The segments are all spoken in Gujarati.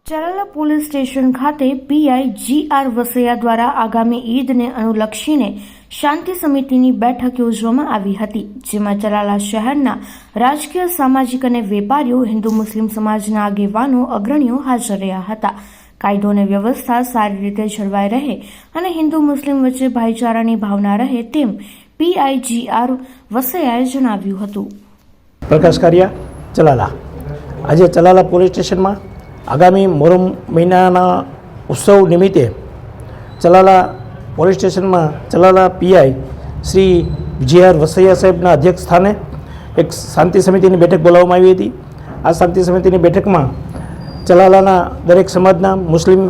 ચલાલા પોલીસ સ્ટેશન ખાતે પીઆઈ GR વસૈયા દ્વારા આગામી ઈદને અનુલક્ષીને શાંતિ સમિતિની બેઠક યોજવામાં આવી હતી, જેમાં ચલાલા શહેરના રાજકીય, સામાજિક અને વેપારીઓ, હિન્દુ મુસ્લિમ સમાજના આગેવાનો, અગ્રણીઓ હાજર રહ્યા હતા. કાયદો અને વ્યવસ્થા સારી રીતે જળવાઈ રહે અને હિન્દુ મુસ્લિમ વચ્ચે ભાઈચારાની ભાવના રહે તેમ પીઆઈ GR વસૈયાએ જણાવ્યું હતું. પ્રકાશ કારિયા, ચલાલા. આજે ચલાલા પોલીસ સ્ટેશનમાં આગામી મોહરમ મહિનાના ઉત્સવ નિમિત્તે ચલાલા પોલીસ સ્ટેશનમાં ચલાલા પીઆઈ શ્રી GR વસૈયા સાહેબના અધ્યક્ષ સ્થાને એક શાંતિ સમિતિની બેઠક બોલાવવામાં આવી હતી. આ શાંતિ સમિતિની બેઠકમાં ચલાલાના દરેક સમાજના, મુસ્લિમ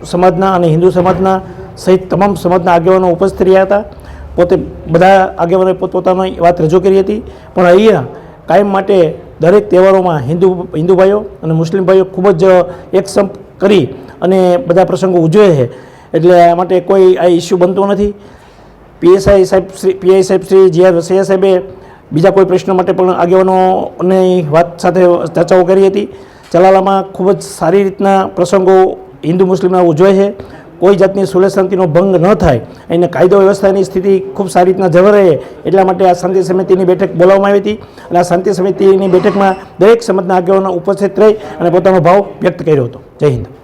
સમાજના અને હિન્દુ સમાજના સહિત તમામ સમાજના આગેવાનો ઉપસ્થિત રહ્યા હતા. પોતે બધા આગેવાનોએ પોતપોતાની વાત રજૂ કરી હતી. પણ અહીંયા કાયમ માટે દરેક તહેવારોમાં હિન્દુ ભાઈઓ અને મુસ્લિમ ભાઈઓ ખૂબ જ એકસંપ કરી અને બધા પ્રસંગો ઉજવે છે. એટલે આ માટે કોઈ આ ઇસ્યુ બનતો નથી. પીઆઈ સાહેબ શ્રી GR વસૈયા સાહેબે બીજા કોઈ પ્રશ્ન માટે પણ આગેવાનોની વાત સાથે ચર્ચાઓ કરી હતી. ચલાલામાં ખૂબ જ સારી રીતના પ્રસંગો હિન્દુ મુસ્લિમના ઉજવે છે. કોઈ જાતની સુલેહ શાંતિનો ભંગ ન થાય અને કાયદો વ્યવસ્થાની સ્થિતિ ખૂબ સારી રીતના જળવાઈ રહે એટલા માટે આ શાંતિ સમિતિની બેઠક બોલાવવામાં આવી હતી. અને આ શાંતિ સમિતિની બેઠકમાં દરેક સમાજના આગેવાનો ઉપસ્થિત રહી અને પોતાનો ભાવ વ્યક્ત કર્યો હતો. જય હિન્દ.